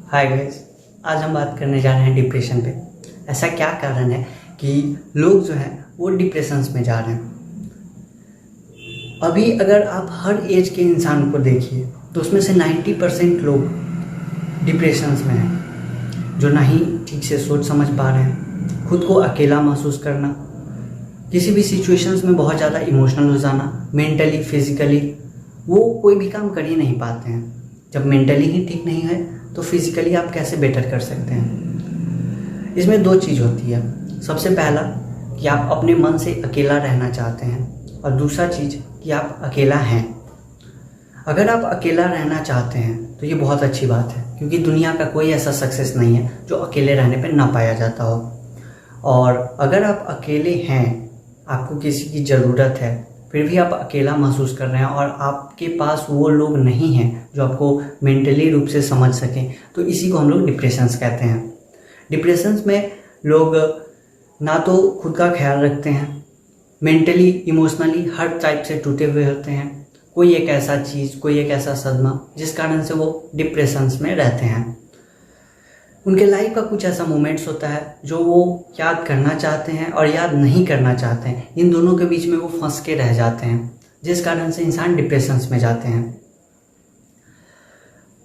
Hi guys, आज हम बात करने जा रहे हैं डिप्रेशन पे। ऐसा क्या कारण है कि लोग जो हैं वो डिप्रेशंस में जा रहे हैं। अभी अगर आप हर एज के इंसान को देखिए तो उसमें से 90% लोग डिप्रेशंस में हैं, जो ना ही ठीक से सोच समझ पा रहे हैं, खुद को अकेला महसूस करना, किसी भी सिचुएशंस में बहुत ज़्यादा इमोशनल हो जाना, मेंटली फिजिकली वो कोई भी काम कर ही नहीं पाते हैं। जब मेंटली ही ठीक नहीं है तो फिजिकली आप कैसे बेटर कर सकते हैं। इसमें दो चीज़ होती है। सबसे पहला कि आप अपने मन से अकेला रहना चाहते हैं, और दूसरा चीज़ कि आप अकेला हैं। अगर आप अकेला रहना चाहते हैं तो ये बहुत अच्छी बात है, क्योंकि दुनिया का कोई ऐसा सक्सेस नहीं है जो अकेले रहने पे ना पाया जाता हो। और अगर आप अकेले हैं, आपको किसी की ज़रूरत है, फिर भी आप अकेला महसूस कर रहे हैं और आपके पास वो लोग नहीं हैं जो आपको मेंटली रूप से समझ सकें, तो इसी को हम लोग डिप्रेशंस कहते हैं। डिप्रेशंस में लोग ना तो खुद का ख्याल रखते हैं, मेंटली इमोशनली हर टाइप से टूटे हुए होते हैं। कोई एक ऐसा चीज़, कोई एक ऐसा सदमा जिस कारण से वो डिप्रेशंस में रहते हैं। उनके लाइफ का कुछ ऐसा मोमेंट्स होता है जो वो याद करना चाहते हैं और याद नहीं करना चाहते हैं। इन दोनों के बीच में वो फंस के रह जाते हैं, जिस कारण से इंसान डिप्रेशंस में जाते हैं।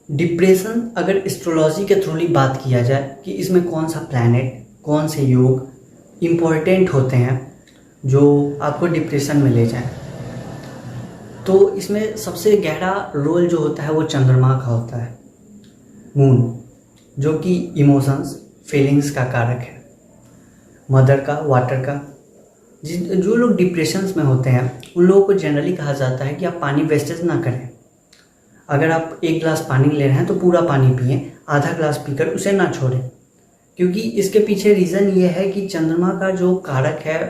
डिप्रेशन अगर एस्ट्रोलॉजी के थ्रू बात किया जाए कि इसमें कौन सा प्लैनेट, कौन से योग इम्पोर्टेंट होते हैं जो आपको डिप्रेशन में ले जाए, तो इसमें सबसे गहरा रोल जो होता है वो चंद्रमा का होता है, मून, जो कि इमोशंस फीलिंग्स का कारक है, मदर का, वाटर का। जो लोग डिप्रेशंस में होते हैं उन लोगों को जनरली कहा जाता है कि आप पानी वेस्टेज ना करें। अगर आप 1 गिलास पानी ले रहे हैं तो पूरा पानी पिएं, आधा ग्लास पीकर उसे ना छोड़ें, क्योंकि इसके पीछे रीज़न ये है कि चंद्रमा का जो कारक है,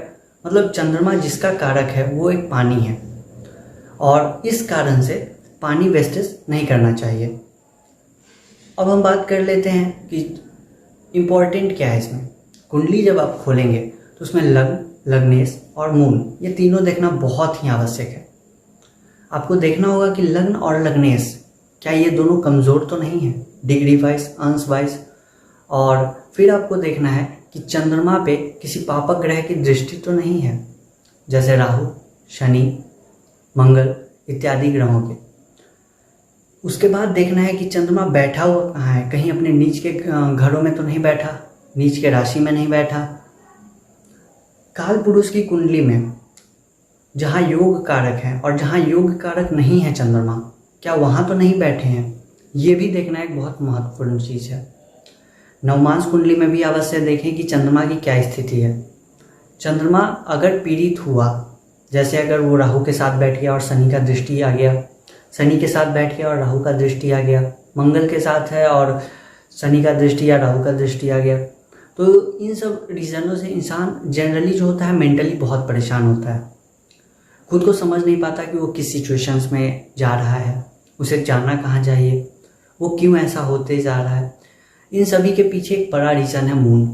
मतलब चंद्रमा जिसका कारक है वो एक पानी है, और इस कारण से पानी वेस्टेज नहीं करना चाहिए। अब हम बात कर लेते हैं कि इम्पॉर्टेंट क्या है इसमें। कुंडली जब आप खोलेंगे तो उसमें लग्न, लग्नेश और मून, ये तीनों देखना बहुत ही आवश्यक है। आपको देखना होगा कि लग्न और लग्नेश क्या ये दोनों कमज़ोर तो नहीं है डिग्री वाइज, अंश वाइज। और फिर आपको देखना है कि चंद्रमा पे किसी पापक ग्रह की दृष्टि तो नहीं है, जैसे राहु, शनि, मंगल इत्यादि ग्रहों के। उसके बाद देखना है कि चंद्रमा बैठा हुआ कहाँ है, कहीं अपने नीच के घरों में तो नहीं बैठा, नीच के राशि में नहीं बैठा। काल पुरुष की कुंडली में जहाँ योग कारक है और जहाँ योग कारक नहीं है चंद्रमा, क्या वहाँ तो नहीं बैठे हैं, ये भी देखना एक बहुत महत्वपूर्ण चीज़ है। नवमांस कुंडली में भी अवश्य देखें कि चंद्रमा की क्या स्थिति है। चंद्रमा अगर पीड़ित हुआ, जैसे अगर वो राहु के साथ बैठ गया और शनि का दृष्टि आ गया, शनि के साथ बैठ गया और राहु का दृष्टि आ गया, मंगल के साथ है और शनि का दृष्टि या राहु का दृष्टि आ गया, तो इन सब रीज़नों से इंसान जनरली जो होता है मेंटली बहुत परेशान होता है, खुद को समझ नहीं पाता कि वो किस सिचुएशंस में जा रहा है, उसे जाना कहाँ चाहिए, वो क्यों ऐसा होते जा रहा है। इन सभी के पीछे एक बड़ा रीज़न है मून।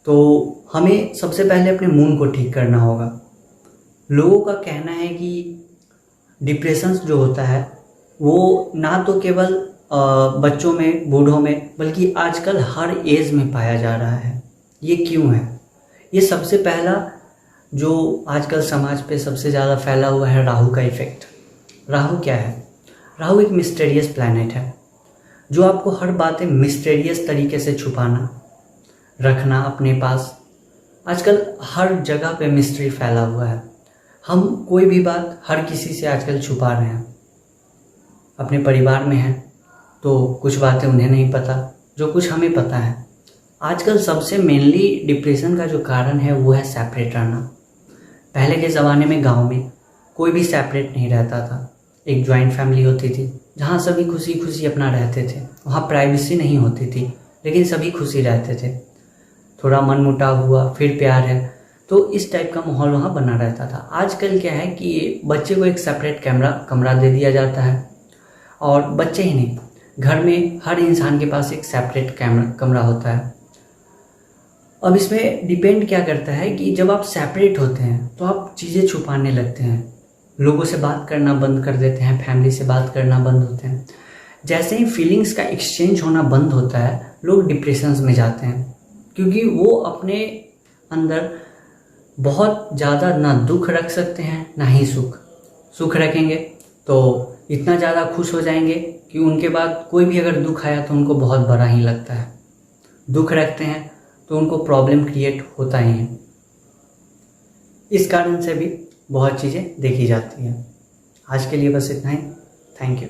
तो हमें सबसे पहले अपने मून को ठीक करना होगा। लोगों का कहना है कि डिप्रेशंस जो होता है वो ना तो केवल बच्चों में, बूढ़ों में, बल्कि आजकल हर एज में पाया जा रहा है। ये क्यों है? ये सबसे पहला जो आजकल समाज पे सबसे ज़्यादा फैला हुआ है, राहु का इफ़ेक्ट। राहु क्या है? राहु एक मिस्टीरियस प्लैनेट है जो आपको हर बातें मिस्टीरियस तरीके से छुपाना, रखना अपने पास। आजकल हर जगह पे मिस्ट्री फैला हुआ है। हम कोई भी बात हर किसी से आजकल छुपा रहे हैं। अपने परिवार में हैं तो कुछ बातें उन्हें नहीं पता, जो कुछ हमें पता है। आजकल सबसे मेनली डिप्रेशन का जो कारण है वो है सेपरेट रहना। पहले के ज़माने में गांव में कोई भी सेपरेट नहीं रहता था, एक जॉइंट फैमिली होती थी जहां सभी खुशी खुशी अपना रहते थे। वहां प्राइवेसी नहीं होती थी, लेकिन सभी खुशी रहते थे। थोड़ा मन मुटाव हुआ फिर प्यार है, तो इस टाइप का माहौल वहाँ बना रहता था। आजकल क्या है कि बच्चे को एक सेपरेट कमरा दे दिया जाता है, और बच्चे ही नहीं, घर में हर इंसान के पास एक सेपरेट कमरा होता है। अब इसमें डिपेंड क्या करता है कि जब आप सेपरेट होते हैं तो आप चीज़ें छुपाने लगते हैं, लोगों से बात करना बंद कर देते हैं, फैमिली से बात करना बंद होते हैं। जैसे ही फीलिंग्स का एक्सचेंज होना बंद होता है, लोग डिप्रेशंस में जाते हैं, क्योंकि वो अपने अंदर बहुत ज़्यादा ना दुख रख सकते हैं ना ही सुख रखेंगे तो इतना ज़्यादा खुश हो जाएंगे कि उनके बाद कोई भी अगर दुख आया तो उनको बहुत बड़ा ही लगता है। दुख रखते हैं तो उनको प्रॉब्लम क्रिएट होता ही है। इस कारण से भी बहुत चीज़ें देखी जाती हैं। आज के लिए बस इतना ही। Thank you.